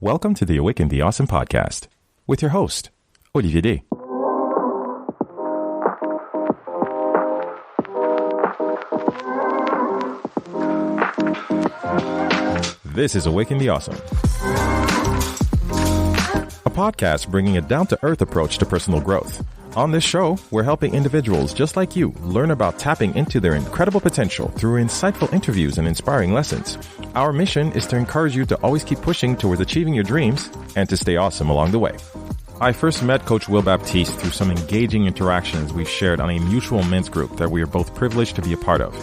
Welcome to the Awaken the Awesome podcast with your host, Olivier Day. This is Awaken the Awesome, a podcast bringing a down-to-earth approach to personal growth. On this show, we're helping individuals just like you learn about tapping into their incredible potential through insightful interviews and inspiring lessons. Our mission is to encourage you to always keep pushing towards achieving your dreams and to stay awesome along the way. I first met Coach Will Baptiste through some engaging interactions we've shared on a mutual men's group that we are both privileged to be a part of.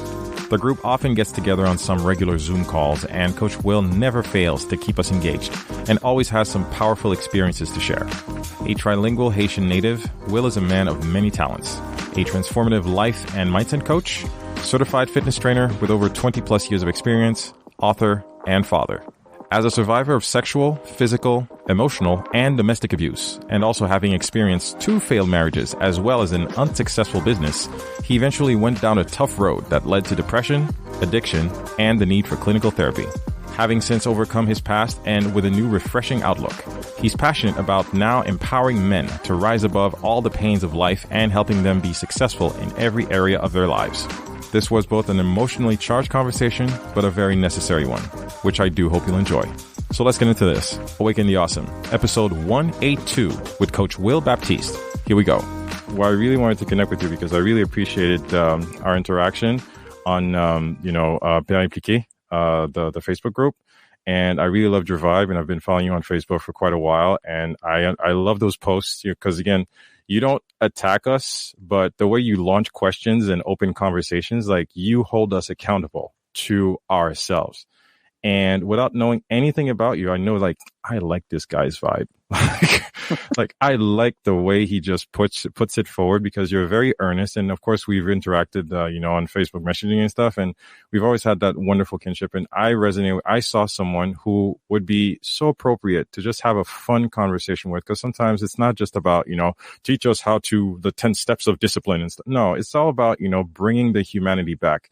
The group often gets together on some regular Zoom calls, and Coach Will never fails to keep us engaged and always has some powerful experiences to share. A trilingual Haitian Native, Will is a man of many talents, a transformative life and mindset coach, certified fitness trainer with over 20 plus years of experience, author, and father. As a survivor of sexual, physical, emotional, and domestic abuse, and also having experienced 2 failed marriages as well as an unsuccessful business, he eventually went down a tough road that led to depression, addiction, and the need for clinical therapy. Having since overcome his past and with a new refreshing outlook, he's passionate about now empowering men to rise above all the pains of life and helping them be successful in every area of their lives. This was both an emotionally charged conversation, but a very necessary one, which I do hope you'll enjoy. So let's get into this. Awaken the Awesome, episode 182 with Coach Will Baptiste. Here we go. Well, I really wanted to connect with you because I really appreciated our interaction on, Bien Impliqué, the Facebook group. And I really loved your vibe, and I've been following you on Facebook for quite a while. And I love those posts because, again, you don't attack us, but the way you launch questions and open conversations, like you hold us accountable to ourselves. And without knowing anything about you, I know, like, I like this guy's vibe. Like, I like the way he just puts it forward because you're very earnest. And of course, we've interacted, on Facebook messaging and stuff. And we've always had that wonderful kinship. And I saw someone who would be so appropriate to just have a fun conversation with, because sometimes it's not just about, teach us the 10 steps of discipline and stuff. No, it's all about, bringing the humanity back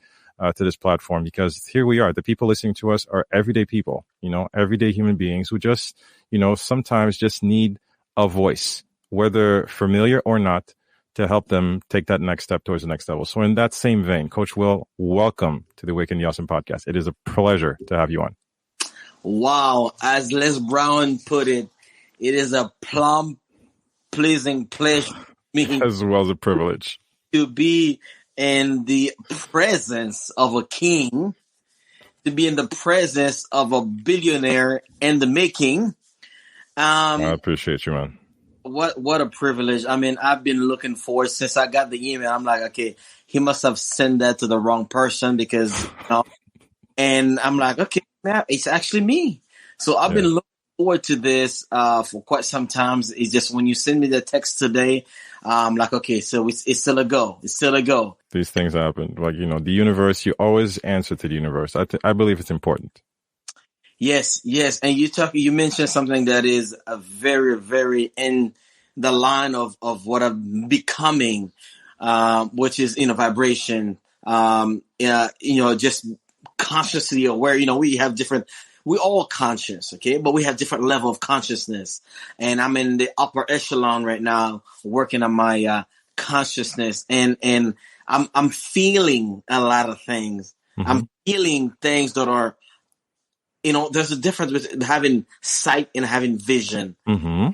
to this platform, because here we are. The people listening to us are everyday people, everyday human beings who just, sometimes just need a voice, whether familiar or not, to help them take that next step towards the next level. So in that same vein, Coach Will, welcome to the Awaken the Awesome podcast. It is a pleasure to have you on. Wow. As Les Brown put it, it is a pleasing pleasure as well as a privilege to be in the presence of a king, to be in the presence of a billionaire in the making. I appreciate you, man. What a privilege. I mean, I've been looking forward since I got the email. I'm like, okay, he must have sent that to the wrong person because, and I'm like, okay, man, it's actually me. So I've been looking forward to this for quite some time. It's just when you send me the text today, I'm like, okay, so it's still a go. It's still a go. These things happen. Like, the universe, you always answer to the universe. I believe it's important. Yes. And you mentioned something that is a very, very in the line of what I'm becoming, which is, vibration, just consciously aware. We're all conscious, okay? But we have different level of consciousness. And I'm in the upper echelon right now, working on my consciousness. And I'm feeling a lot of things. Mm-hmm. I'm feeling things that are, there's a difference between having sight and having vision. Mm-hmm.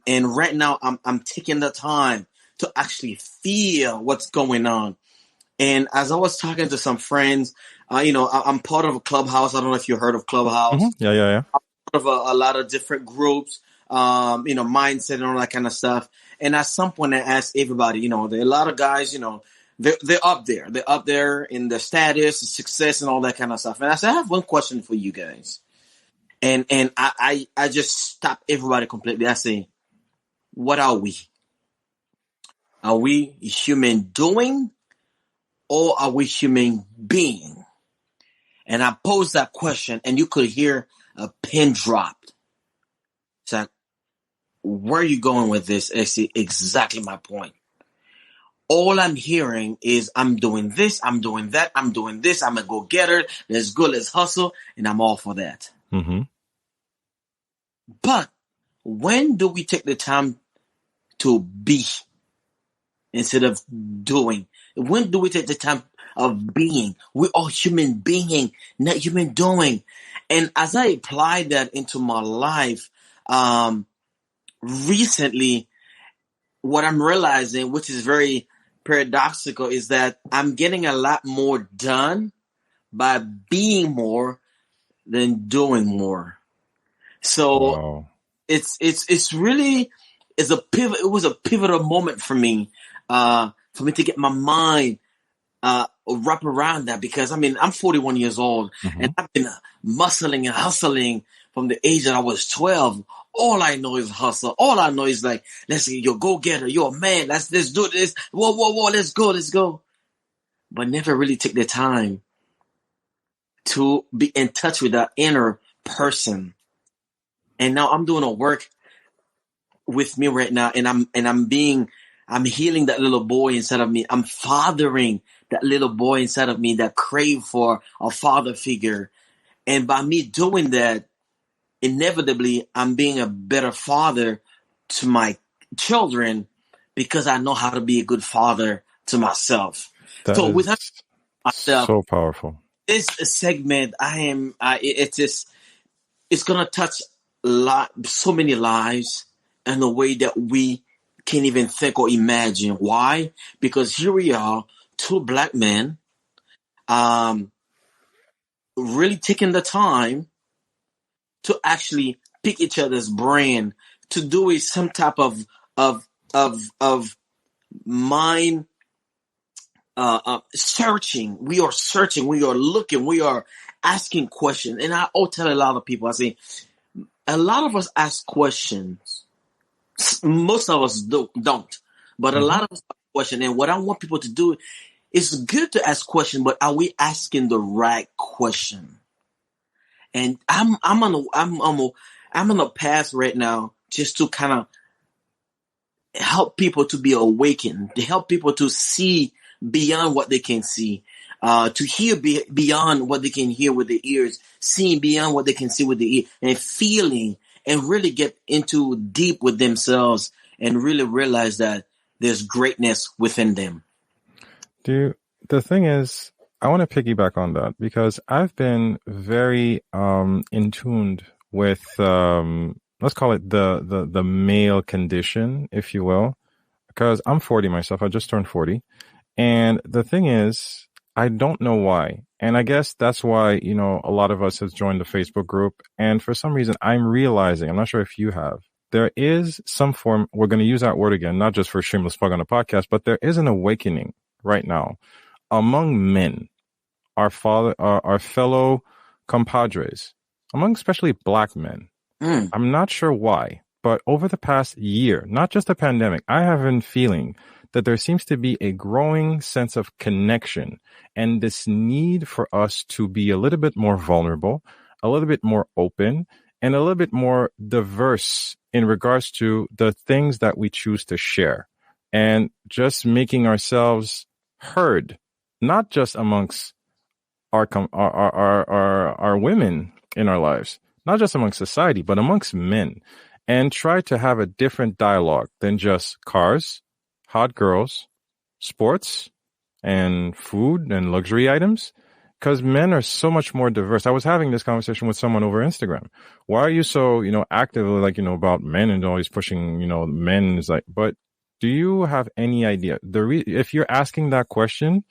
And right now I'm taking the time to actually feel what's going on. And as I was talking to some friends, I'm part of a clubhouse. I don't know if you heard of Clubhouse. Mm-hmm. Yeah. I'm part of a lot of different groups, mindset and all that kind of stuff. And at some point I asked everybody, there are a lot of guys, they're up there. They're up there in the status, the success, and all that kind of stuff. And I said, I have one question for you guys. And I just stopped everybody completely. I say, what are we? Are we human doing, or are we human being? And I posed that question, and you could hear a pin dropped. It's like, where are you going with this? I see exactly my point. All I'm hearing is I'm doing this, I'm doing that, I'm doing this, I'm a go-getter, let's go, let's hustle, and I'm all for that. Mm-hmm. But when do we take the time to be instead of doing? When do we take the time of being? We're all human being, not human doing. And as I apply that into my life, recently, what I'm realizing, which is very paradoxical, is that I'm getting a lot more done by being more than doing more. So Wow. it's really is a pivot. It was a pivotal moment for me to get my mind wrap around that, because I mean I'm 41 years old Hmm. and I've been muscling and hustling from the age that I was 12. All I know is hustle. All I know is like, let's see, you're a go-getter, you're a man. Let's do this. Whoa, let's go. But never really take the time to be in touch with that inner person. And now I'm doing a work with me right now, and I'm healing that little boy inside of me. I'm fathering that little boy inside of me that crave for a father figure. And by me doing that, inevitably I'm being a better father to my children, because I know how to be a good father to myself. That So with is myself, so powerful. this segment, it's just, it's gonna touch so many lives in a way that we can't even think or imagine. Why? Because here we are, two black men, um, really taking the time to actually pick each other's brain, to do some type of of mind searching. We are searching. We are looking. We are asking questions. And I tell a lot of people, I say, a lot of us ask questions. Most of us don't. But a Hmm. lot of us ask questions. And what I want people to do, is good to ask questions, but are we asking the right question? And I'm on a path right now just to kind of help people to be awakened, to help people to see beyond what they can see, to hear beyond what they can hear with their ears, seeing beyond what they can see with the ear, and feeling, and really get into deep with themselves and really realize that there's greatness within them. The thing is, I want to piggyback on that because I've been very in tuned with let's call it the male condition, if you will, because I'm 40 myself. I just turned 40. And the thing is, I don't know why. And I guess that's why, a lot of us have joined the Facebook group. And for some reason, I'm realizing, I'm not sure if you have, there is some form, we're going to use that word again, not just for shameless plug on the podcast, but there is an awakening right now among men, our fellow compadres, among especially black men. Mm. I'm not sure why, but over the past year, not just the pandemic, I have been feeling that there seems to be a growing sense of connection and this need for us to be a little bit more vulnerable, a little bit more open, and a little bit more diverse in regards to the things that we choose to share and just making ourselves heard, not just amongst our women in our lives, not just amongst society, but amongst men, and try to have a different dialogue than just cars, hot girls, sports, and food and luxury items. Because men are so much more diverse. I was having this conversation with someone over Instagram. Why are you so, actively about men and always pushing, men is like, but do you have any idea? If you're asking that question,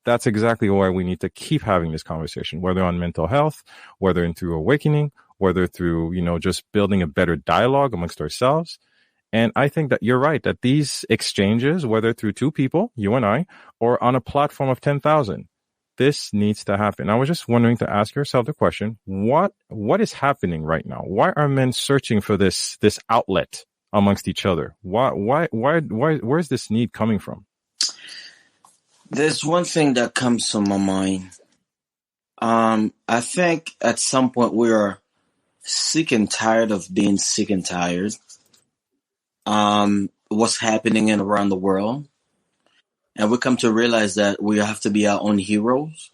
that's exactly why we need to keep having this conversation, whether on mental health, whether through awakening, whether through, just building a better dialogue amongst ourselves. And I think that you're right, that these exchanges, whether through two people, you and I, or on a platform of 10,000, this needs to happen. I was just wondering to ask yourself the question, what is happening right now? Why are men searching for this outlet amongst each other? Where's this need coming from? There's one thing that comes to my mind. I think at some point we are sick and tired of being sick and tired. What's happening around the world, and we come to realize that we have to be our own heroes.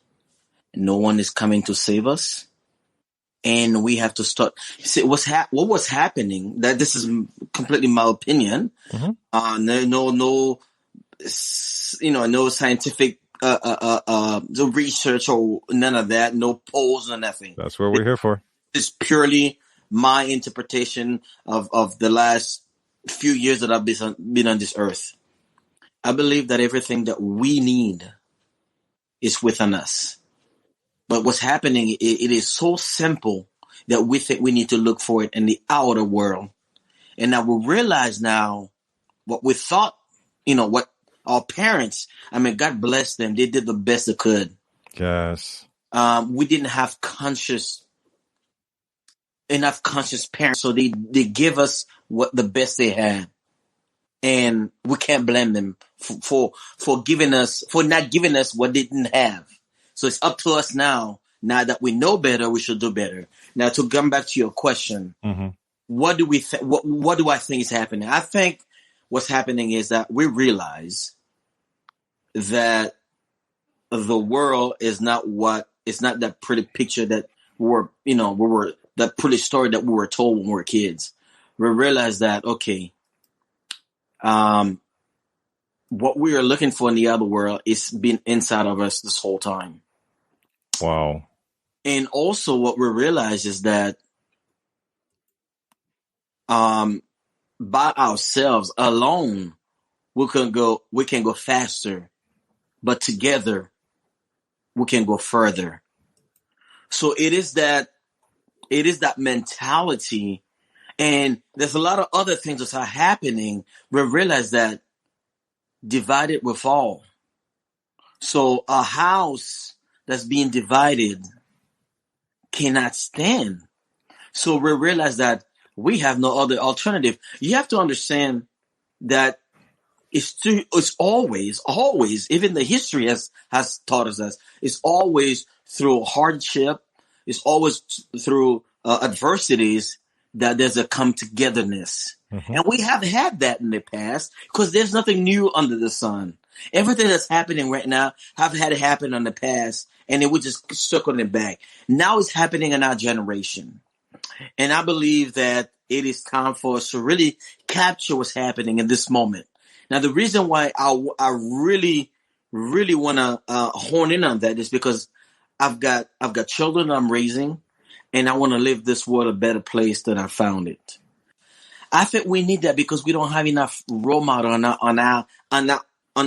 No one is coming to save us. and we have to start. See, what was happening? That this is completely my opinion. No, no scientific the research or none of that. No polls or nothing. That's what we're here for. It's purely my interpretation of the last few years that I've been on this earth. I believe that everything that we need is within us. But what's happening, it is so simple that we think we need to look for it in the outer world. And now we realize now what we thought, what our parents, God bless them. They did the best they could. Yes. We didn't have enough conscious parents. So they give us what the best they had. And we can't blame them for not giving us what they didn't have. So it's up to us now. Now that we know better, we should do better. Now to come back to your question, what do we what do I think is happening? I think what's happening is that we realize that the world is not that pretty picture that that pretty story that we were told when we were kids. We realize that, okay, what we are looking for in the other world is been inside of us this whole time. Wow. And also what we realize is that by ourselves alone, we can go faster, but together we can go further. So it is that mentality. And there's a lot of other things that are happening. We realize that divided we fall. So a house that's being divided cannot stand. So we realize that we have no other alternative. You have to understand that it's always, even the history has taught us that it's always through hardship. It's always through adversities that there's a come togetherness. And we have had that in the past because there's nothing new under the sun. Everything that's happening right now have had it happen in the past, and it would just circle it back. Now it's happening in our generation. And I believe that it is time for us to really capture what's happening in this moment. Now, the reason why I really, really want to hone in on that is because I've got children I'm raising, and I want to leave this world a better place than I found it. I think we need that because we don't have enough role model on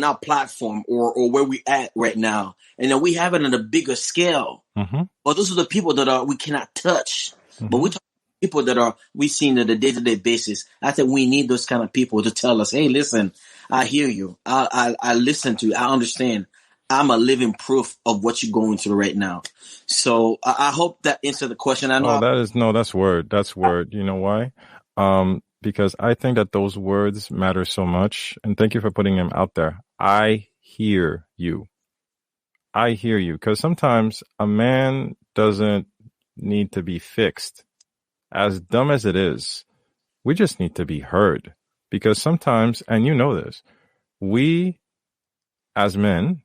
our platform or where we at right now, and then we have it on a bigger scale. But those are the people that we cannot touch. But we talk about people that we see on a day-to-day basis. I think we need those kind of people to tell us, "Hey, listen, I hear you. I listen to you. I understand. I'm a living proof of what you're going through right now." So I hope that answered the question. I know. That's word. That's word. You know why? Because I think that those words matter so much. And thank you for putting them out there. I hear you. I hear you. Because sometimes a man doesn't need to be fixed. As dumb as it is, we just need to be heard. Because sometimes, and you know this, we as men,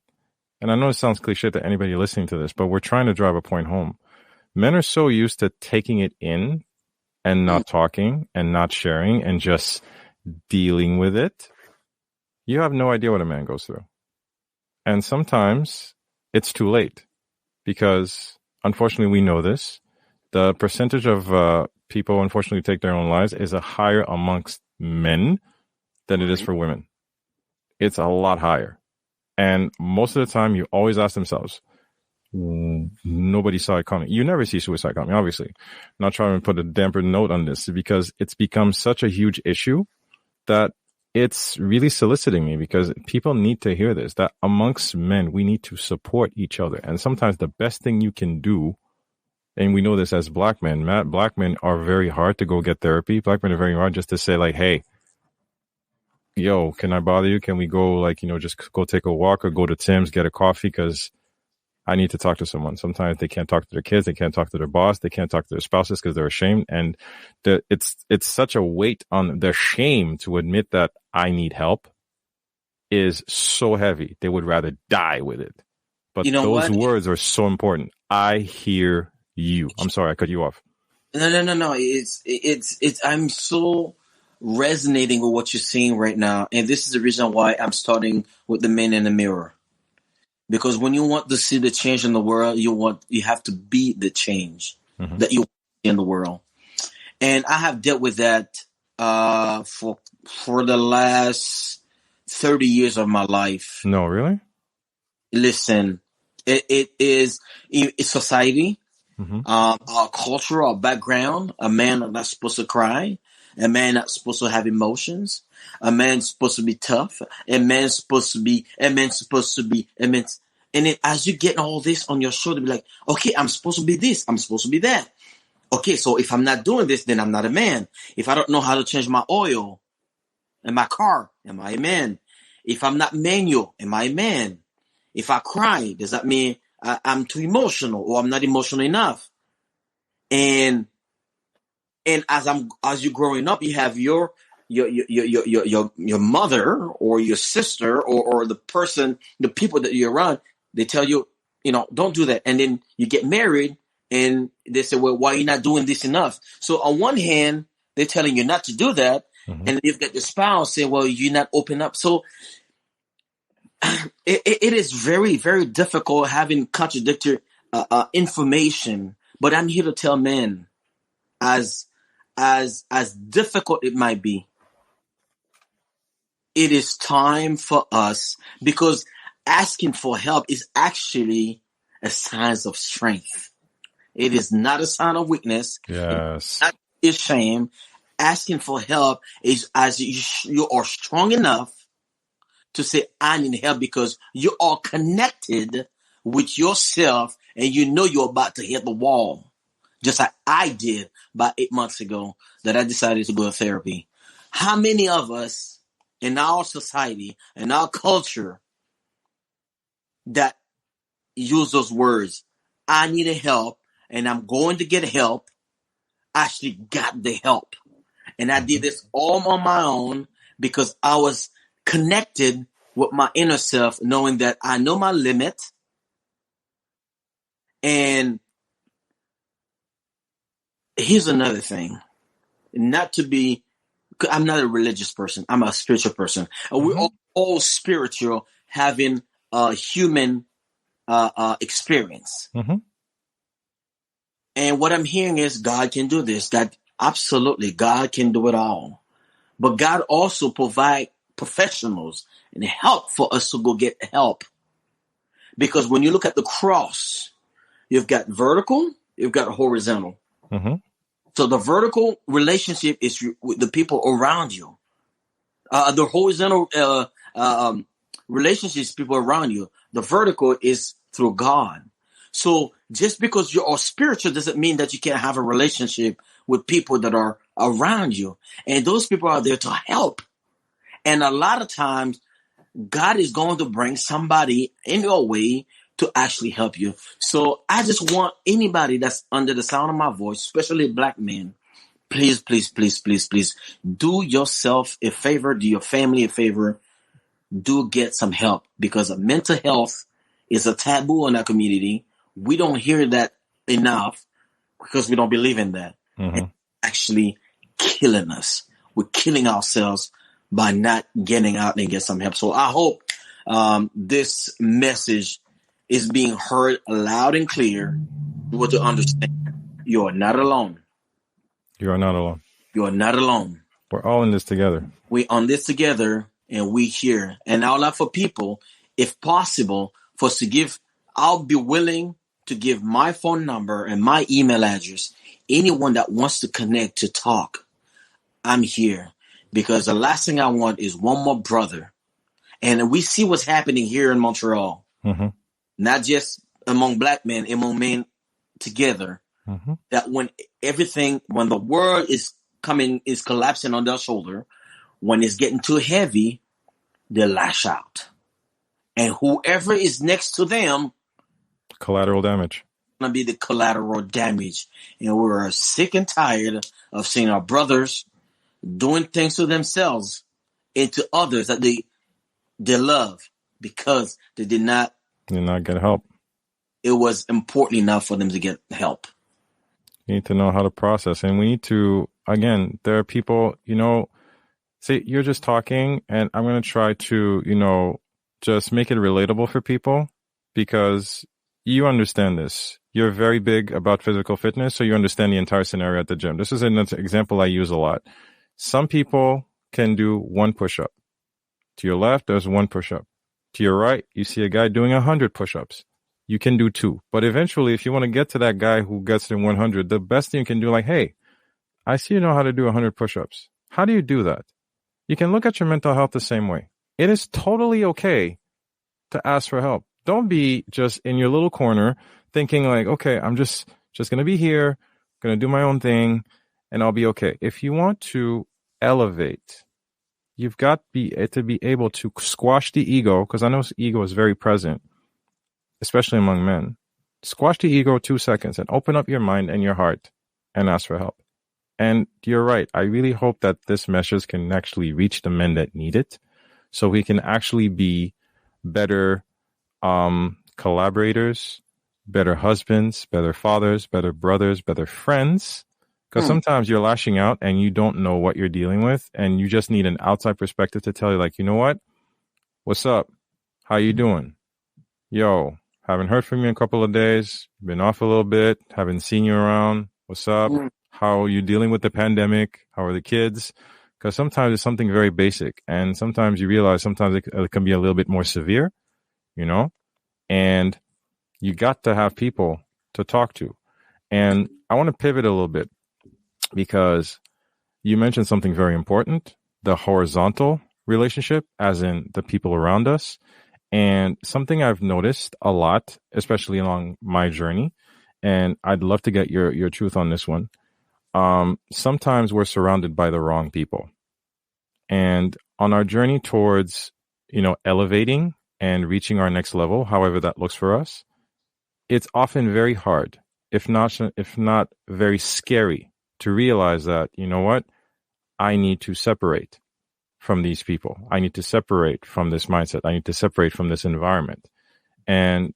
and I know it sounds cliche to anybody listening to this, but we're trying to drive a point home. Men are so used to taking it in and not talking and not sharing and just dealing with it. You have no idea what a man goes through. And sometimes it's too late because, unfortunately, we know this. The percentage of people, unfortunately, take their own lives is higher amongst men than it is for women. It's a lot higher. And most of the time, you always ask themselves, nobody saw it coming. You never see suicide coming, obviously. I'm not trying to put a damper note on this because it's become such a huge issue that it's really soliciting me because people need to hear this, that amongst men, we need to support each other. And sometimes the best thing you can do, and we know this as black men, black men are very hard to go get therapy. Black men are very hard just to say like, hey, yo, can I bother you? Can we go just go take a walk or go to Tim's, get a coffee? Because I need to talk to someone. Sometimes they can't talk to their kids. They can't talk to their boss. They can't talk to their spouses because they're ashamed. And it's such a weight on their shame to admit that I need help is so heavy. They would rather die with it. But those words are so important. I hear You. I'm sorry, I cut you off. No. It's. I'm so resonating with what you're saying right now, and this is the reason why I'm starting with the man in the mirror. Because when you want to see the change in the world, you have to be the change that you want in the world. And I have dealt with that for the last 30 years of my life. No, really? Listen, it is it's society, our culture, our background. A man not supposed to cry. A man not supposed to have emotions. A man's supposed to be tough. A man's supposed to be. A man's supposed to be. A man's. And then as you get all this on your shoulder, be like, okay, I'm supposed to be this. I'm supposed to be that. Okay, so if I'm not doing this, then I'm not a man. If I don't know how to change my oil in my car, am I a man? If I'm not manual, am I a man? If I cry, does that mean I'm too emotional or I'm not emotional enough? And as you're growing up, you have your mother or your sister or the person, the people that you're around. They tell you, don't do that. And then you get married and they say, well, why are you not doing this enough? So on one hand, they're telling you not to do that. And you've got the spouse saying, well, you're not open up. So it is very, very difficult having contradictory information. But I'm here to tell men, as difficult it might be, it is time for us, because asking for help is actually a sign of strength. It is not a sign of weakness. Yes. It's shame. Asking for help is as you are strong enough to say, I need help, because you are connected with yourself and you know you're about to hit the wall. Just like I did about 8 months ago that I decided to go to therapy. How many of us in our society, in our culture, that use those words, I need help and I'm going to get help, actually got the help? And I did this all on my own because I was connected with my inner self, knowing that I know my limit. And here's another thing, I'm not a religious person. I'm a spiritual person. And we're all spiritual, having a human experience. And what I'm hearing is God can do this. That absolutely, God can do it all. But God also provide professionals and help for us to go get help. Because when you look at the cross, you've got vertical, you've got horizontal. So the vertical relationship is with the people around you. The horizontal relationships, people around you. The vertical is through God. So just because you are spiritual doesn't mean that you can't have a relationship with people that are around you. And those people are there to help. And a lot of times, God is going to bring somebody in your way to actually help you. So I just want anybody that's under the sound of my voice, especially black men, please, please, please, please, please do yourself a favor, do your family a favor, do get some help, because mental health is a taboo in our community. We don't hear that enough because we don't believe in that. It's actually killing us. We're killing ourselves by not getting out and get some help. So I hope this message is being heard loud and clear. You want to understand you are not alone. You are not alone. You are not alone. We're all in this together. We're on this together, and we here. And I would like for people, if possible, for us to give, I'll be willing to give my phone number and my email address. Anyone that wants to connect, to talk, I'm here. Because the last thing I want is one more brother. And we see what's happening here in Montreal. Not just among black men, among men together. That when the world is collapsing on their shoulder, when it's getting too heavy, they lash out. And whoever is next to them, collateral damage. Going to be the collateral damage. And we're sick and tired of seeing our brothers doing things to themselves and to others that they love, because they did not get help. It was important enough for them to get help. You need to know how to process. And we need to, again, there are people, see, you're just talking, and I'm going to try to, just make it relatable for people because you understand this. You're very big about physical fitness, so you understand the entire scenario at the gym. This is an example I use a lot. Some people can do one push-up. To your left, there's one push-up. To your right, you see a guy doing 100 push-ups. You can do 2. But eventually, if you want to get to that guy who gets to 100, the best thing you can do, like, hey, I see you know how to do 100 push-ups. How do you do that? You can look at your mental health the same way. It is totally okay to ask for help. Don't be just in your little corner thinking like, okay, I'm just going to be here, going to do my own thing, and I'll be okay. If you want to elevate, you've got to be able to squash the ego, because I know ego is very present, especially among men. Squash the ego 2 seconds and open up your mind and your heart and ask for help. And you're right. I really hope that this message can actually reach the men that need it, so we can actually be better collaborators, better husbands, better fathers, better brothers, better friends. Because sometimes you're lashing out and you don't know what you're dealing with, and you just need an outside perspective to tell you, like, you know what? What's up? How you doing? Yo, haven't heard from you in a couple of days. Been off a little bit. Haven't seen you around. What's up? How are you dealing with the pandemic? How are the kids? Because sometimes it's something very basic, and sometimes you realize sometimes it can be a little bit more severe, and you got to have people to talk to. And I want to pivot a little bit because you mentioned something very important, the horizontal relationship, as in the people around us. And something I've noticed a lot, especially along my journey, and I'd love to get your truth on this one. Sometimes we're surrounded by the wrong people. And on our journey towards, elevating and reaching our next level, however that looks for us, it's often very hard, if not very scary, to realize that, you know what, I need to separate from these people. I need to separate from this mindset. I need to separate from this environment. And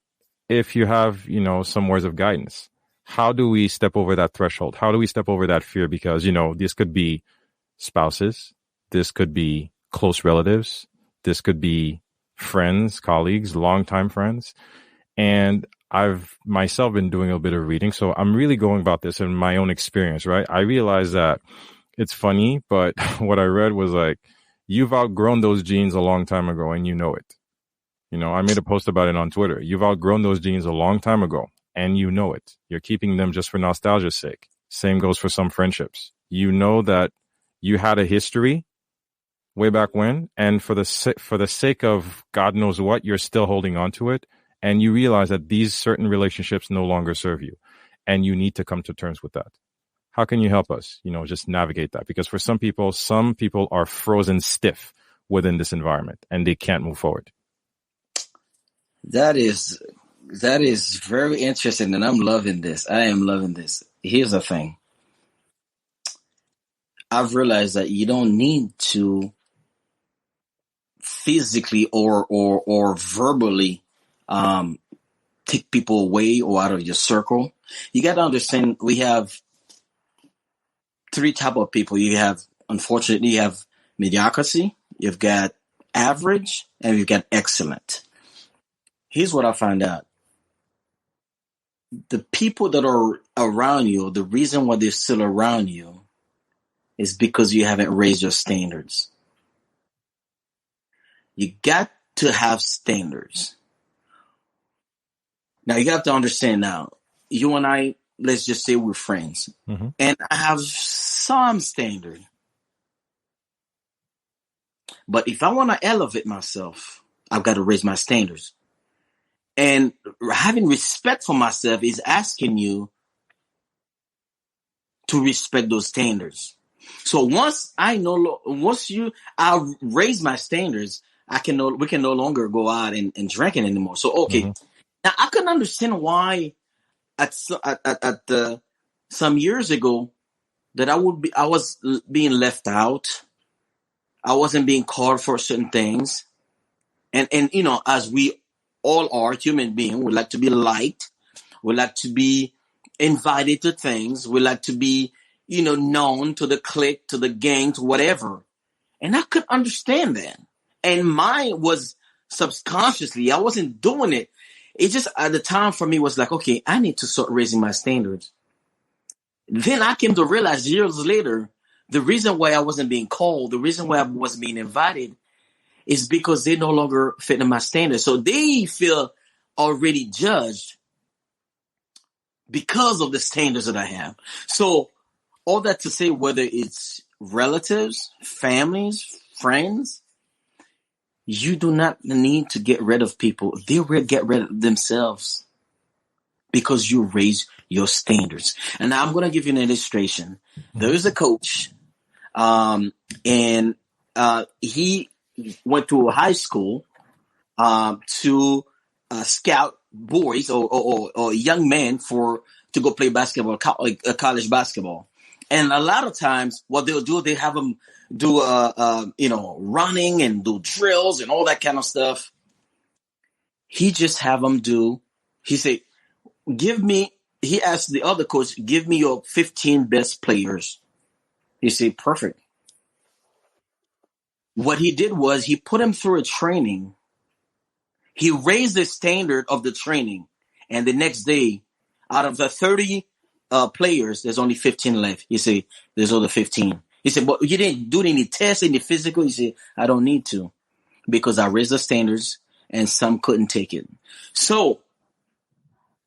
if you have, some words of guidance, how do we step over that threshold? How do we step over that fear? Because, this could be spouses. This could be close relatives. This could be friends, colleagues, longtime friends. And I've myself been doing a bit of reading. So I'm really going about this in my own experience, right? I realized that it's funny, but what I read was like, you've outgrown those jeans a long time ago and you know it. I made a post about it on Twitter. You've outgrown those jeans a long time ago and you know it. You're keeping them just for nostalgia's sake. Same goes for some friendships. You know that you had a history way back when, and for the sake of God knows what, you're still holding on to it, and you realize that these certain relationships no longer serve you, and you need to come to terms with that. How can you help us, just navigate that? Because for some people are frozen stiff within this environment, and they can't move forward. That is very interesting, and I'm loving this. I am loving this. Here's the thing. I've realized that you don't need to physically or verbally take people away or out of your circle. You got to understand we have 3 type of people. Unfortunately, you have mediocrity, you've got average, and you've got excellent. Here's what I found out. The people that are around you, the reason why they're still around you is because you haven't raised your standards. You got to have standards. Now, you have to understand now, you and I, let's just say we're friends. Mm-hmm. And I have some standard. But if I want to elevate myself, I've got to raise my standards. And having respect for myself is asking you to respect those standards. So once I raise my standards, we can no longer go out and drink it anymore. So, okay. Mm-hmm. Now I can understand why some years ago that I was being left out. I wasn't being called for certain things. And as we all are human beings, we like to be liked. We like to be invited to things. We like to be, known to the clique, to the gang, to whatever. And I could understand that. And mine was subconsciously, I wasn't doing it. It just at the time for me was like, okay, I need to start raising my standards. Then I came to realize years later, the reason why I wasn't being called, the reason why I wasn't being invited is because they no longer fit in my standards. So they feel already judged because of the standards that I have. So all that to say, whether it's relatives, families, friends, you do not need to get rid of people. They will get rid of themselves because you raise your standards. And now I'm going to give you an illustration. There is a coach, and he went to a high school to scout boys or young men to go play basketball, college basketball. And a lot of times what they'll do, they have them do, running and do drills and all that kind of stuff. He just have them he said, he asked the other coach, give me your 15 best players. He said, perfect. What he did was he put him through a training. He raised the standard of the training. And the next day, out of the 30 players, there's only 15 left. He said, there's other 15. He said, but you didn't do any tests, any physical? He said, I don't need to because I raised the standards and some couldn't take it. So,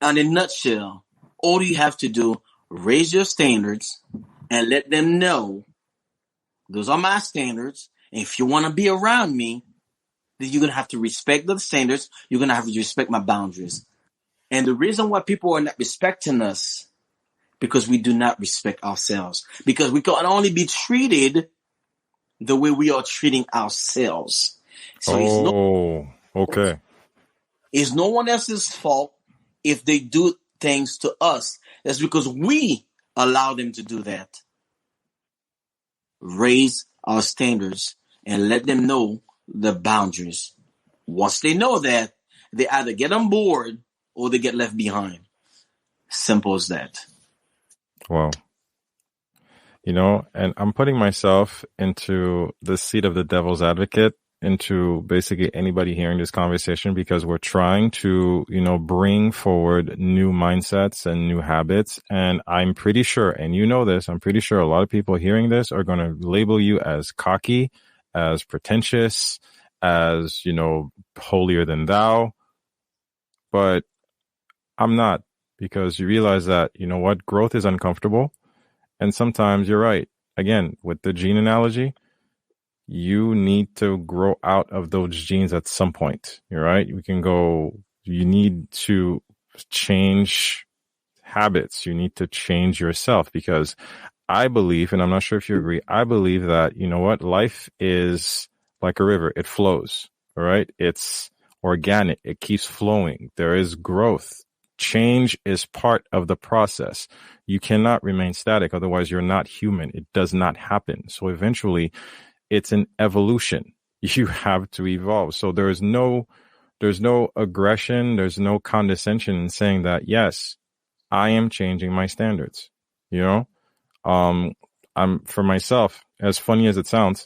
in a nutshell, all you have to do, raise your standards and let them know those are my standards. And if you want to be around me, then you're going to have to respect the standards. You're going to have to respect my boundaries. And the reason why people are not respecting us, because we do not respect ourselves. Because we can only be treated the way we are treating ourselves. So okay. It's no one else's fault if they do things to us. That's because we allow them to do that. Raise our standards and let them know the boundaries. Once they know that, they either get on board or they get left behind. Simple as that. Wow. And I'm putting myself into the seat of the devil's advocate, into basically anybody hearing this conversation, because we're trying to, bring forward new mindsets and new habits. And I'm pretty sure, and this, I'm pretty sure a lot of people hearing this are going to label you as cocky, as pretentious, as, holier than thou. But I'm not, because you realize that, what, growth is uncomfortable. And sometimes you're right. Again, with the gene analogy, you need to grow out of those genes at some point. You're right. You need to change habits. You need to change yourself, because I believe, and I'm not sure if you agree, I believe that, life is like a river. It flows. All right. It's organic. It keeps flowing. There is growth. Change is part of the process. You cannot remain static. Otherwise, you're not human. It does not happen. So eventually, it's an evolution. You have to evolve. So there's no aggression. There's no condescension in saying that, yes, I am changing my standards. I'm, for myself, as funny as it sounds,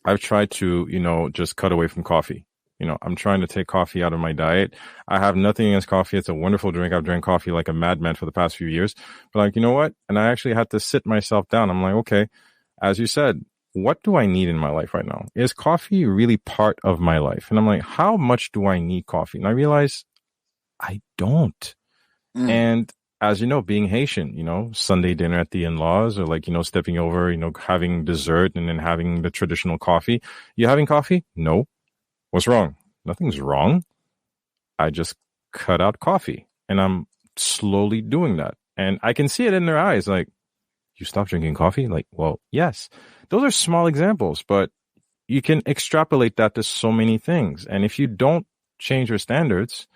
I've tried to, just cut away from coffee. I'm trying to take coffee out of my diet. I have nothing against coffee. It's a wonderful drink. I've drank coffee like a madman for the past few years. But you know what? And I actually had to sit myself down. I'm like, okay, as you said, what do I need in my life right now? Is coffee really part of my life? And I'm like, how much do I need coffee? And I realize I don't. And as you know, being Haitian, Sunday dinner at the in-laws, or stepping over, having dessert and then having the traditional coffee. You having coffee? No. What's wrong? Nothing's wrong. I just cut out coffee, and I'm slowly doing that. And I can see it in their eyes. Like, you stopped drinking coffee? Like, well, yes. Those are small examples, but you can extrapolate that to so many things. And if you don't change your standards,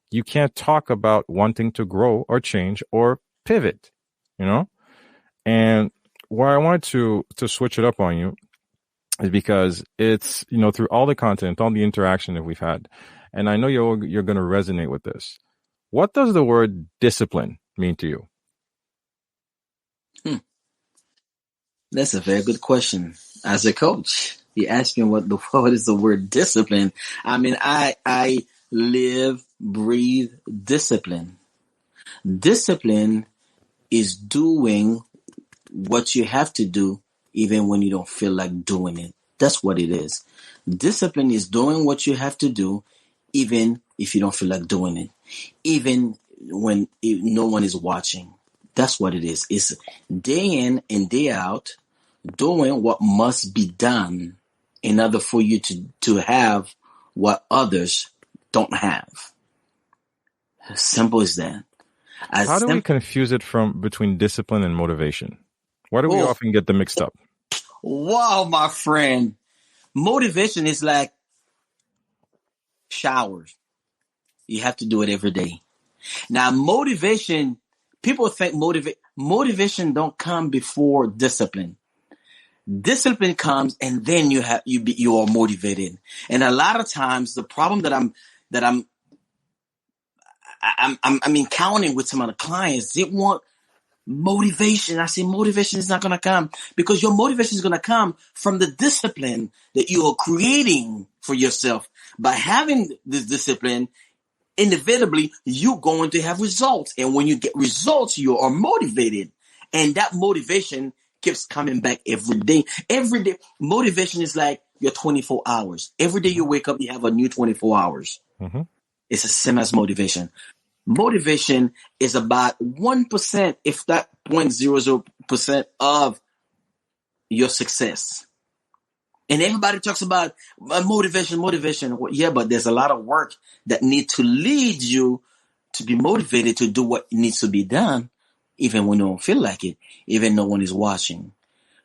you can't talk about wanting to grow or change or pivot, And why I wanted to switch it up on you is because it's, through all the content, all the interaction that we've had, and I know you're going to resonate with this. What does the word discipline mean to you? That's a very good question. As a coach, you ask me what is the word discipline. I mean, I live, breathe discipline. Discipline is doing what you have to do even when you don't feel like doing it. That's what it is. Discipline is doing what you have to do even if you don't feel like doing it, even when no one is watching. That's what it is. It's day in and day out doing what must be done in order for you to have what others don't have. As simple as that. How do we confuse it between discipline and motivation? Why do we often get them mixed up? Wow, my friend. Motivation is like showers. You have to do it every day. Now, motivation, people think motivation don't come before discipline. Discipline comes and then you are motivated. And a lot of times the problem that I'm encountering with some of the clients, they want motivation. I say motivation is not going to come because your motivation is going to come from the discipline that you are creating for yourself. By having this discipline, inevitably you're going to have results. And when you get results, you are motivated. And that motivation keeps coming back every day. Every day. Motivation is like your 24 hours. Every day you wake up, you have a new 24 hours. Mm-hmm. It's the same as motivation. Motivation is about 1%, if that 0.00% of your success. And everybody talks about motivation. Well, yeah, but there's a lot of work that needs to lead you to be motivated to do what needs to be done, even when you don't feel like it, even no one is watching.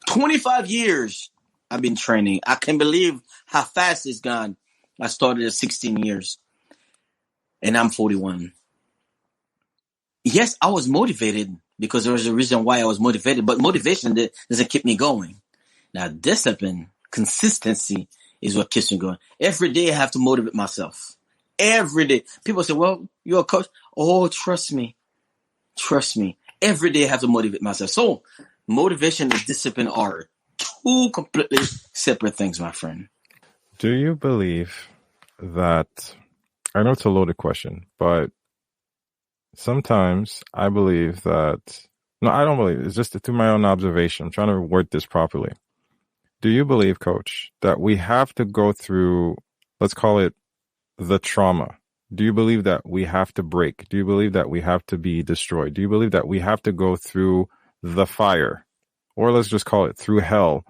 25 years I've been training. I can't believe how fast it's gone. I started at 16 years and I'm 41. Yes, I was motivated because there was a reason why I was motivated, but motivation doesn't keep me going. Now, discipline, consistency is what keeps me going. Every day I have to motivate myself. Every day. People say, well, you're a coach. Oh, trust me. Every day I have to motivate myself. So motivation and discipline are two completely separate things, my friend. Do you believe that, I know it's a loaded question, but sometimes I believe that, no, I don't believe it. It's just through my own observation. I'm trying to word this properly. Do you believe, Coach, that we have to go through, let's call it the trauma? Do you believe that we have to break? Do you believe that we have to be destroyed? Do you believe that we have to go through the fire, or let's just call it through hell,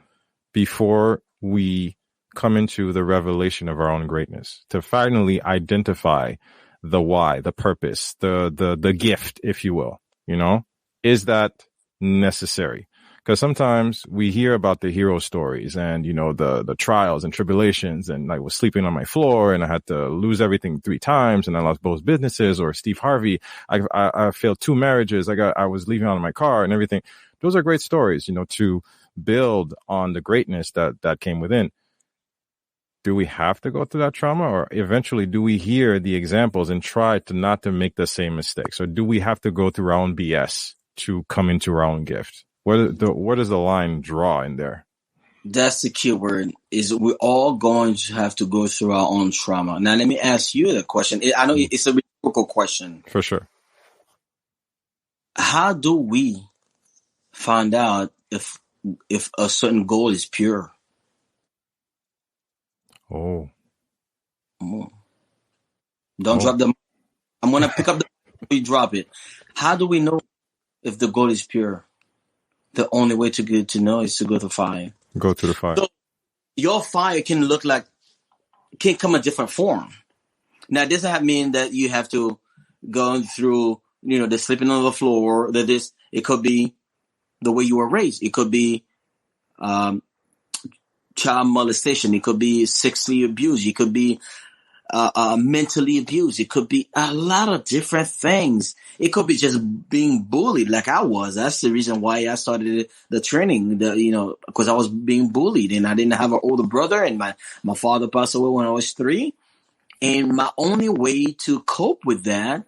before we come into the revelation of our own greatness, to finally identify the why, the purpose, the gift, if you will? You know, is that necessary? Because sometimes we hear about the hero stories and, you know, the trials and tribulations, and I was sleeping on my floor and I had to lose everything 3 times and I lost both businesses, or Steve Harvey, I failed 2 marriages. I was leaving out of my car and everything. Those are great stories, you know, to build on the greatness that came within. Do we have to go through that trauma, or eventually do we hear the examples and try to not to make the same mistakes? Or do we have to go through our own BS to come into our own gift? Where does the line draw in there? That's the key word, is we're all going to have to go through our own trauma. Now, let me ask you the question. I know it's a rhetorical question. For sure. How do we find out if a certain goal is pure? Oh. Don't drop the. I'm going to pick up we drop it. How do we know if the goal is pure? The only way to know is to go to fire. Go to the fire. So your fire can come in different form. Now, this doesn't mean that you have to go through, you know, the sleeping on the floor. It could be the way you were raised. It could be child molestation. It could be sexually abused. It could be mentally abused. It could be a lot of different things. It could be just being bullied like I was. That's the reason why I started the training, because I was being bullied and I didn't have an older brother, and my father passed away when I was 3. And my only way to cope with that,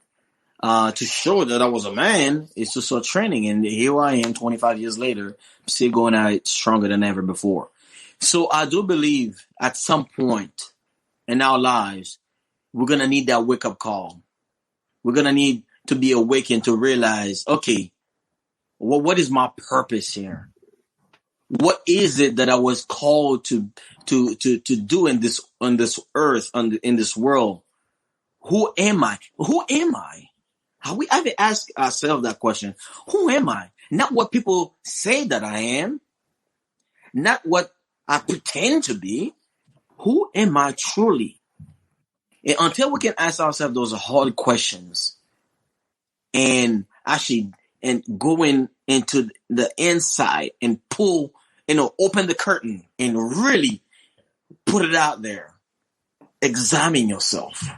to show that I was a man is to start training. And here I am 25 years later, still going at it stronger than ever before. So I do believe at some point in our lives, we're going to need that wake up call. We're going to need to be awakened to realize, okay, well, what is my purpose here? What is it that I was called to do in this, on this earth, in this world? Who am I? Who am I? We haven't asked ourselves that question. Who am I? Not what people say that I am. Not what I pretend to be. Who am I truly? And until we can ask ourselves those hard questions and actually and going into the inside and pull, open the curtain and really put it out there, examine yourself,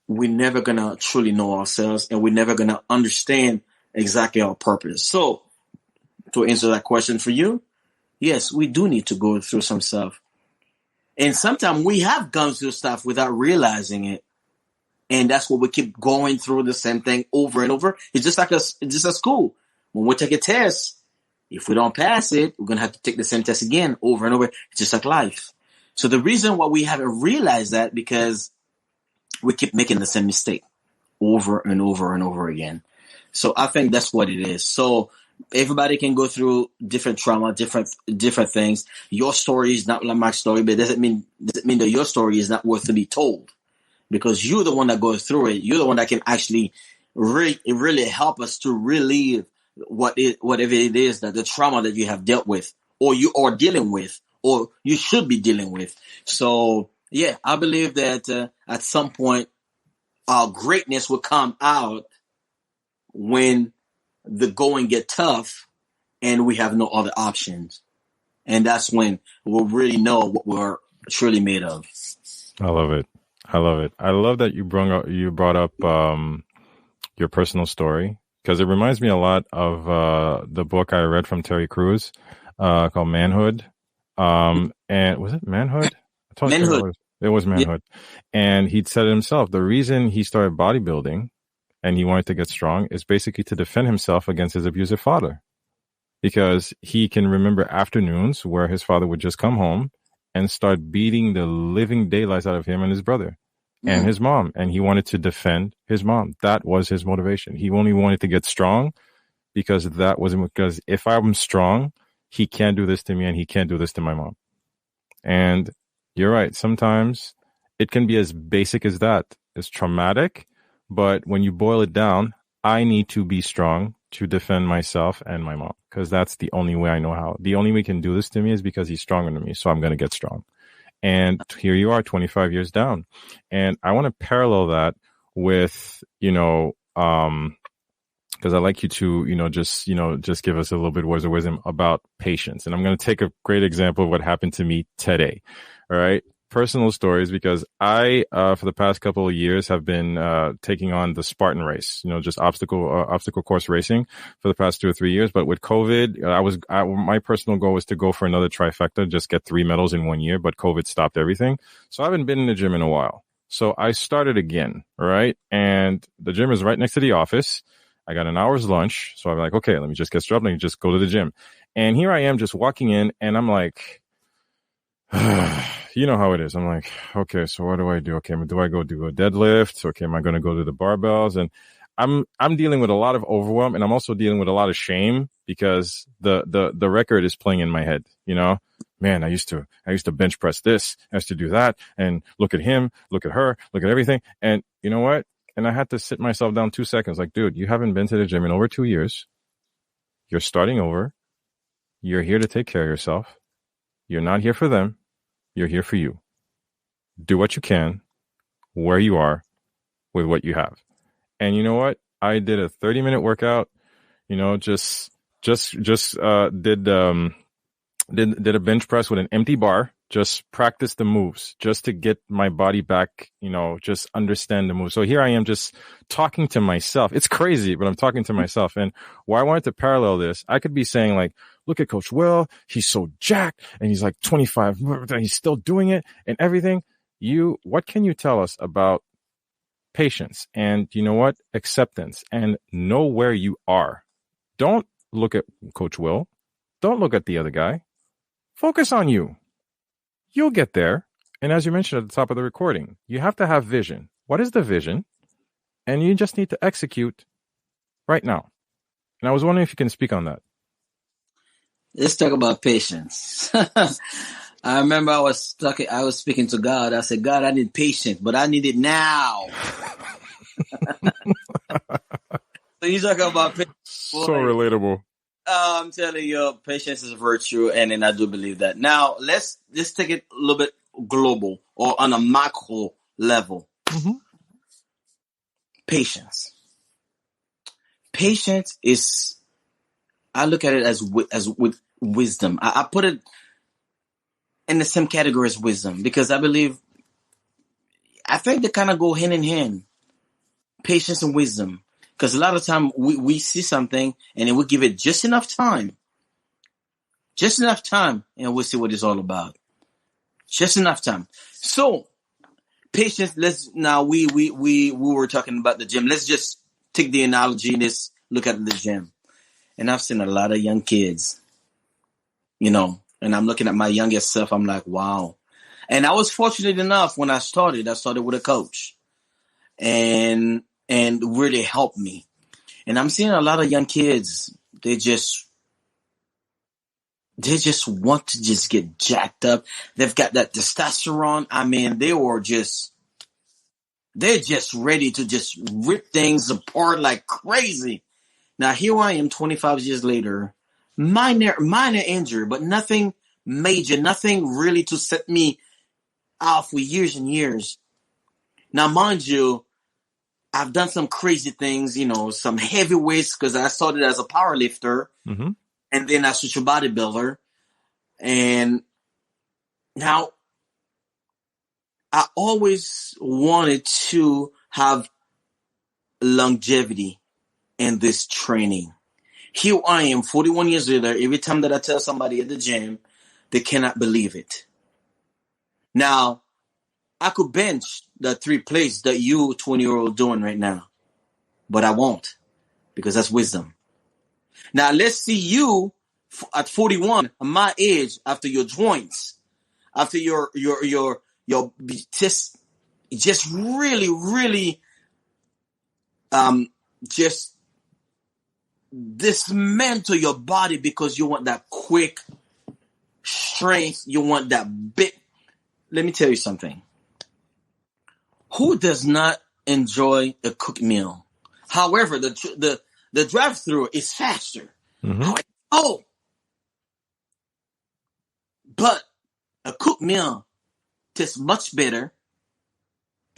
we're never going to truly know ourselves, and we're never going to understand exactly our purpose. So to answer that question for you, yes, we do need to go through some stuff. And sometimes we have gone through stuff without realizing it. And that's what we keep going through the same thing over and over. It's just like it's just a school. When we take a test, if we don't pass it, we're going to have to take the same test again over and over. It's just like life. So the reason why we haven't realized that, because we keep making the same mistake over and over and over again. So I think that's what it is. So everybody can go through different trauma, different things. Your story is not like my story, but doesn't mean that your story is not worth to be told, because you're the one that goes through it. You're the one that can actually really help us to relieve whatever it is, that the trauma that you have dealt with, or you are dealing with, or you should be dealing with. So yeah, I believe that at some point our greatness will come out when the going get tough and we have no other options. And that's when we'll really know what we're truly made of. I love it. I love that you brought up your personal story, because it reminds me a lot of the book I read from Terry Crews called Manhood. And was it Manhood? Manhood. It was Manhood. Yeah. And he'd said it himself. The reason he started bodybuilding and he wanted to get strong is basically to defend himself against his abusive father, because he can remember afternoons where his father would just come home and start beating the living daylights out of him and his brother and his mom. And he wanted to defend his mom. That was his motivation. He only wanted to get strong because if I'm strong, he can't do this to me and he can't do this to my mom. And you're right. Sometimes it can be as basic as that. It's traumatic, but when you boil it down, I need to be strong to defend myself and my mom, because that's the only way I know how. The only way he can do this to me is because he's stronger than me. So I'm going to get strong. And here you are 25 years down. And I want to parallel that with, because I'd like you to, just give us a little bit of words of wisdom about patience. And I'm going to take a great example of what happened to me today. All right. Personal stories, because I, for the past couple of years, have been taking on the Spartan race, just obstacle course racing for the past 2 or 3 years. But with COVID, my personal goal was to go for another trifecta, just get 3 medals in 1 year. But COVID stopped everything. So I haven't been in the gym in a while. So I started again. Right. And the gym is right next to the office. I got an hour's lunch. So I'm like, okay, let me just get started. Let me just go to the gym. And here I am just walking in, and I'm like, you know how it is. I'm like, okay, so what do I do? Okay, do I go do a deadlift? Okay, am I going to go to the barbells? And I'm dealing with a lot of overwhelm, and I'm also dealing with a lot of shame, because the record is playing in my head. Man, I used to bench press this, I used to do that, and look at him, look at her, look at everything. And you know what? And I had to sit myself down 2 seconds. Like, dude, you haven't been to the gym in over 2 years. You're starting over. You're here to take care of yourself. You're not here for them. You're here for you. Do what you can, where you are, with what you have. And you know what? I did a 30-minute workout. Just did a bench press with an empty bar. Just practice the moves, just to get my body back. Just understand the moves. So here I am, just talking to myself. It's crazy, but I'm talking to myself. And why I wanted to parallel this, I could be saying like, look at Coach Will. He's so jacked and he's like 25. He's still doing it and everything. What can you tell us about patience, and you know what? Acceptance, and know where you are. Don't look at Coach Will. Don't look at the other guy. Focus on you. You'll get there. And as you mentioned at the top of the recording, you have to have vision. What is the vision? And you just need to execute right now. And I was wondering if you can speak on that. Let's talk about patience. I remember I was speaking to God. I said, God, I need patience, but I need it now. So you talk about patience. So relatable. I'm telling you, patience is a virtue, and then I do believe that. Now, let's take it a little bit global or on a macro level. Mm-hmm. Patience. Patience is, I look at it as with wisdom. I put it in the same category as wisdom because I think they kind of go hand in hand. Patience and wisdom. Because a lot of time we see something and then we give it just enough time, and we'll see what it's all about. Just enough time. So patience. We were talking about the gym. Let's just take the analogy and let's look at the gym. And I've seen a lot of young kids, and I'm looking at my youngest self. I'm like, wow. And I was fortunate enough when I started with a coach and really helped me. And I'm seeing a lot of young kids, they just want to just get jacked up. They've got that testosterone. I mean, they're just ready to just rip things apart like crazy. Now here I am 25 years later, minor injury, but nothing major, nothing really to set me off for years and years. Now, mind you, I've done some crazy things, some heavy weights because I started as a power lifter, mm-hmm. and then I switched to bodybuilder. And now I always wanted to have longevity in this training. Here I am, 41 years later. Every time that I tell somebody at the gym, they cannot believe it. Now, I could bench the 3 plates that you 20-year-old doing right now, but I won't because that's wisdom. Now, let's see you at 41, my age, after your joints, after your just really, really, just dismantle your body because you want that quick strength. You want that bit. Let me tell you something. Who does not enjoy a cooked meal? However, the drive-through is faster. Mm-hmm. But a cooked meal tastes much better,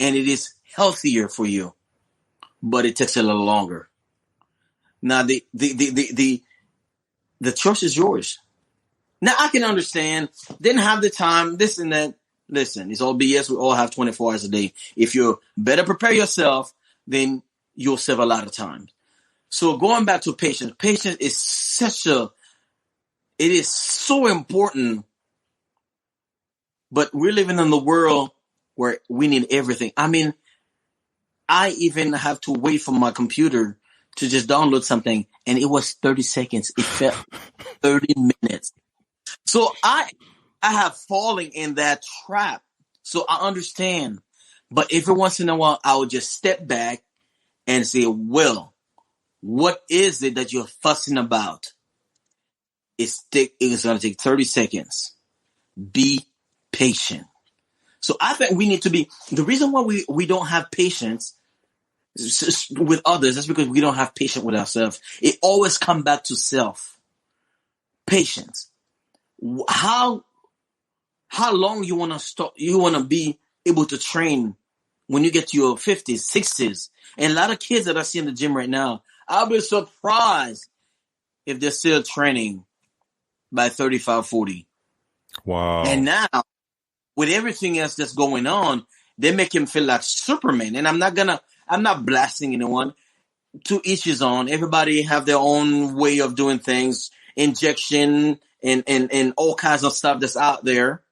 and it is healthier for you, but it takes a little longer. Now the choice is yours. Now I can understand. Didn't have the time. This and that. Listen, it's all BS. We all have 24 hours a day. If you better prepare yourself, then you'll save a lot of time. So going back to patience, patience is it is so important, but we're living in the world where we need everything. I mean, I even have to wait for my computer to just download something, and it was 30 seconds. It felt 30 minutes. So I have fallen in that trap. So I understand. But every once in a while, I would just step back and say, well, what is it that you're fussing about? It's going to take 30 seconds. Be patient. So I think we need to be, the reason why we don't have patience with others is because we don't have patience with ourselves. It always comes back to self. Patience. How long you want to stop? You want to be able to train when you get to your 50s, 60s. And a lot of kids that I see in the gym right now, I'll be surprised if they're still training by 35, 40. Wow. And now, with everything else that's going on, they make him feel like Superman. And I'm not blasting anyone. To each his own. Everybody have their own way of doing things. Injection and all kinds of stuff that's out there.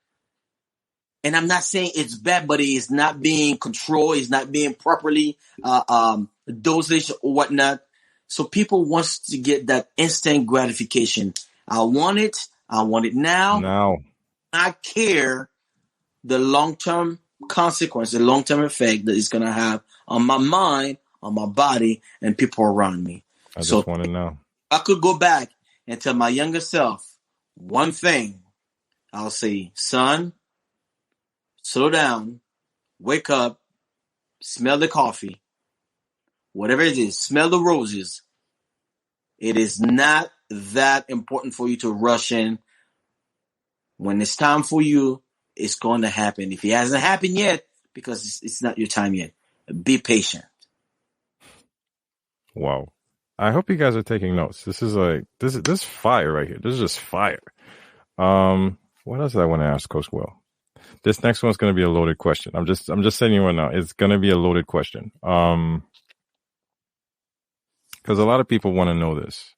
And I'm not saying it's bad, but it's not being controlled. It's not being properly dosage or whatnot. So people wants to get that instant gratification. I want it. I want it now. Now. I care the long-term consequence, the long-term effect that it's going to have on my mind, on my body, and people around me. I just want to know. I could go back and tell my younger self one thing. I'll say, son, slow down, wake up, smell the coffee, whatever it is, smell the roses. It is not that important for you to rush in. When it's time for you, it's going to happen. If it hasn't happened yet, because it's not your time yet, be patient. Wow. I hope you guys are taking notes. This is fire right here. This is just fire. What else did I want to ask Coach Will? This next one's going to be a loaded question. I'm just saying you right now. It's going to be a loaded question. Because a lot of people want to know this.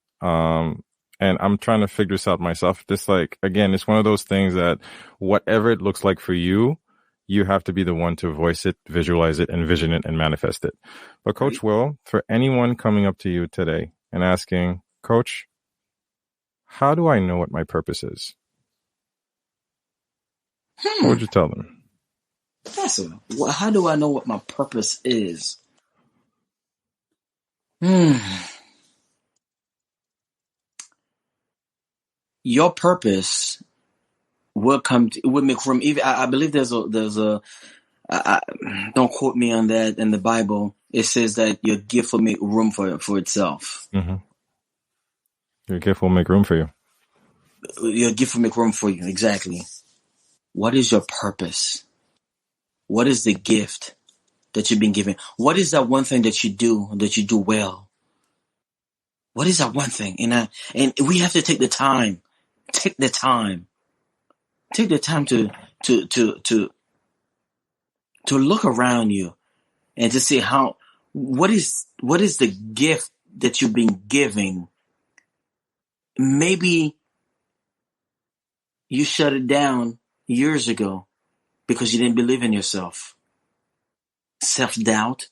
And I'm trying to figure this out myself. This, like, again, it's one of those things that whatever it looks like for you, you have to be the one to voice it, visualize it, envision it, and manifest it. But Coach Will, for anyone coming up to you today and asking, Coach, how do I know what my purpose is? What would you tell them? How do I know what my purpose is? Your purpose will make room. Even I believe there's a don't quote me on that in the Bible. It says that your gift will make room for itself. Mm-hmm. Your gift will make room for you. Your gift will make room for you. Exactly. What is your purpose? What is the gift that you've been given? What is that one thing that you do well? What is that one thing? And we have to take the time. Take the time to look around you and to see what is the gift that you've been giving. Maybe you shut it down years ago because you didn't believe in yourself. Self-doubt.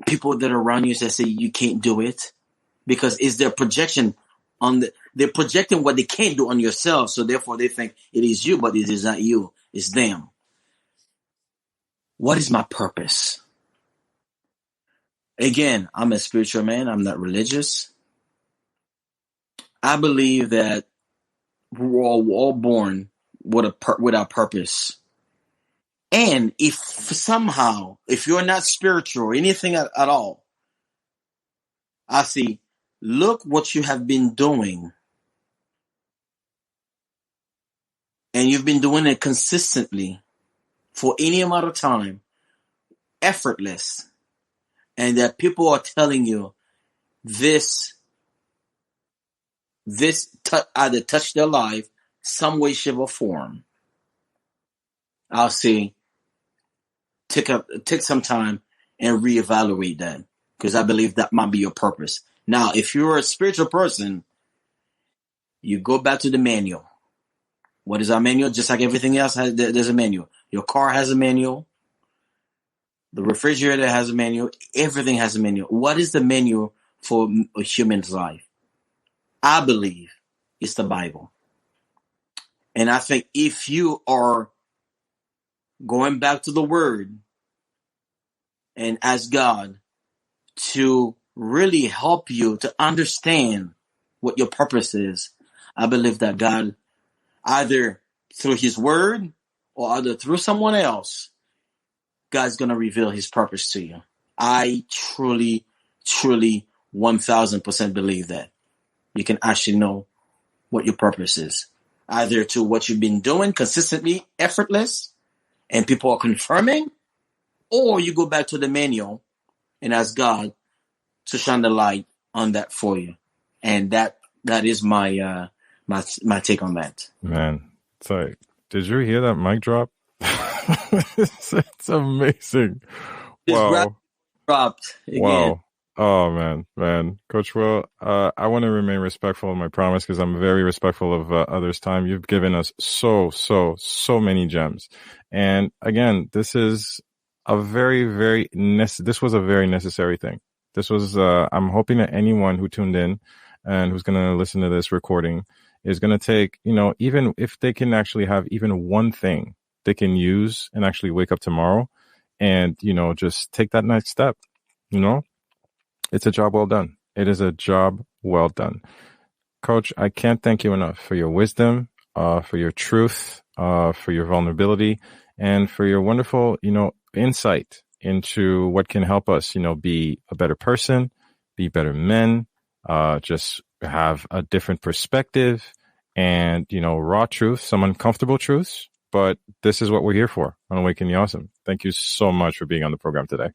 People that are around you that say you can't do it because it's their projection they're projecting what they can't do on yourself. So therefore they think it is you, but it is not you. It's them. What is my purpose? Again, I'm a spiritual man. I'm not religious. I believe that we're all born with our purpose. And if you're not spiritual or anything at all, I see, look what you have been doing. And you've been doing it consistently for any amount of time, effortless. And that people are telling you this either touched their life some way, shape, or form. I'll say, take some time and reevaluate that, because I believe that might be your purpose. Now, if you're a spiritual person, you go back to the manual. What is our manual? Just like everything else, there's a manual. Your car has a manual. The refrigerator has a manual. Everything has a manual. What is the manual for a human's life? I believe it's the Bible. And I think if you are going back to the Word and ask God to really help you to understand what your purpose is, I believe that God, either through His Word or either through someone else, God's going to reveal His purpose to you. I truly, 1000% believe that. You can actually know what your purpose is. Either to what you've been doing consistently, effortless, and people are confirming, or you go back to the manual and ask God to shine the light on that for you. And that is my take on that. Man, it's like, did you hear that mic drop? It's amazing. Wow. Dropped again. Wow. Oh man, Coach Will, I want to remain respectful of my promise because I'm very respectful of others' time. You've given us so many gems, and again, this is a this was a very necessary thing. This was, I'm hoping that anyone who tuned in and who's going to listen to this recording is going to take, even if they can actually have even one thing they can use and actually wake up tomorrow and, just take that next step, It's a job well done. It is a job well done. Coach, I can't thank you enough for your wisdom, for your truth, for your vulnerability, and for your wonderful, insight into what can help us, be a better person, be better men, just have a different perspective and, raw truth, some uncomfortable truths. But this is what we're here for on Awaken the Awesome. Thank you so much for being on the program today.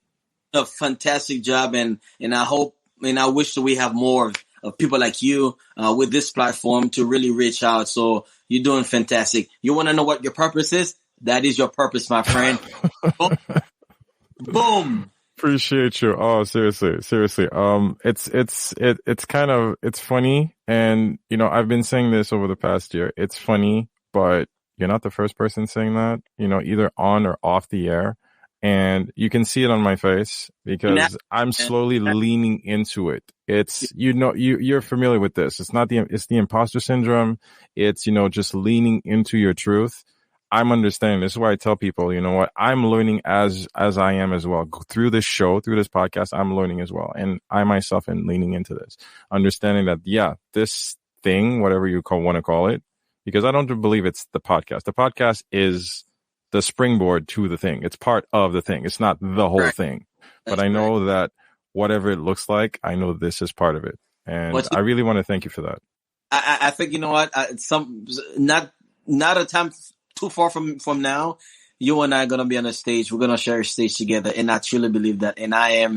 A fantastic job, and I hope and I wish that we have more of people like you with this platform to really reach out. So you're doing fantastic. You want to know what your purpose is? That is your purpose, my friend. Boom. Appreciate you. Oh, seriously. It's funny. And, I've been saying this over the past year. It's funny, but you're not the first person saying that, either on or off the air. And you can see it on my face because I'm slowly leaning into it. It's, you're familiar with this. It's the imposter syndrome. It's, just leaning into your truth. I'm understanding. This is why I tell people, what, I'm learning as I am as well. Through this show, through this podcast, I'm learning as well. And I myself am leaning into this, understanding that, this thing, whatever you want to call it, because I don't believe it's the podcast. The podcast is the springboard to the thing. It's part of the thing. It's not the whole thing. But I know that whatever it looks like, I know this is part of it. And I really want to thank you for that. I think, not a time too far from now, you and I are going to be on a stage. We're going to share a stage together. And I truly believe that. And I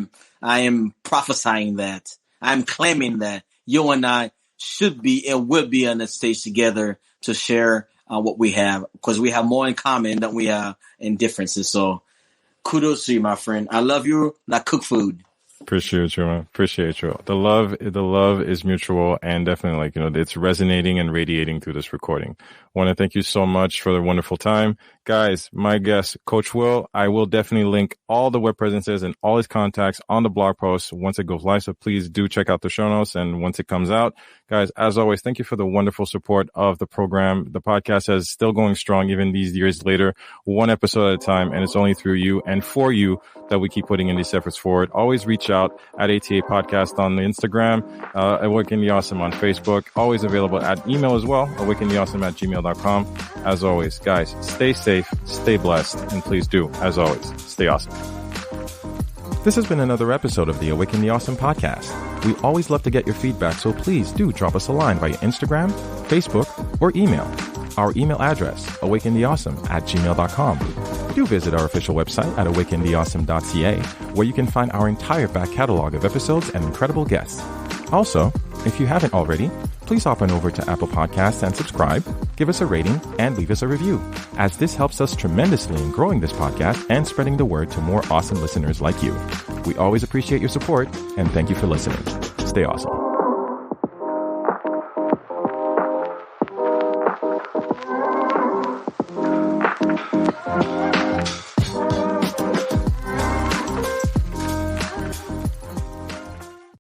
am prophesying that. I'm claiming that you and I should be and will be on the stage together to share what we have, because we have more in common than we have in differences. So kudos to you, my friend. I love you like cook food. Appreciate you, man. Appreciate you. The love is mutual and definitely it's resonating and radiating through this recording. I want to thank you so much for the wonderful time. Guys, my guest, Coach Will, I will definitely link all the web presences and all his contacts on the blog post once it goes live. So please do check out the show notes and once it comes out. Guys, as always, thank you for the wonderful support of the program. The podcast is still going strong even these years later, one episode at a time. And it's only through you and for you that we keep putting in these efforts forward. Always reach out at ATA Podcast on the Instagram, Awaken the Awesome on Facebook. Always available at email as well, awakentheawesome@gmail.com. As always, guys, stay safe, stay blessed, and please do, as always, stay awesome. This has been another episode of the Awaken the Awesome podcast. We always love to get your feedback, so please do drop us a line via Instagram, Facebook, or email. Our email address, awakentheawesome@gmail.com. Do visit our official website at awakentheawesome.ca, where you can find our entire back catalog of episodes and incredible guests. Also, if you haven't already, please hop on over to Apple Podcasts and subscribe, give us a rating, and leave us a review, as this helps us tremendously in growing this podcast and spreading the word to more awesome listeners like you. We always appreciate your support, and thank you for listening. Stay awesome.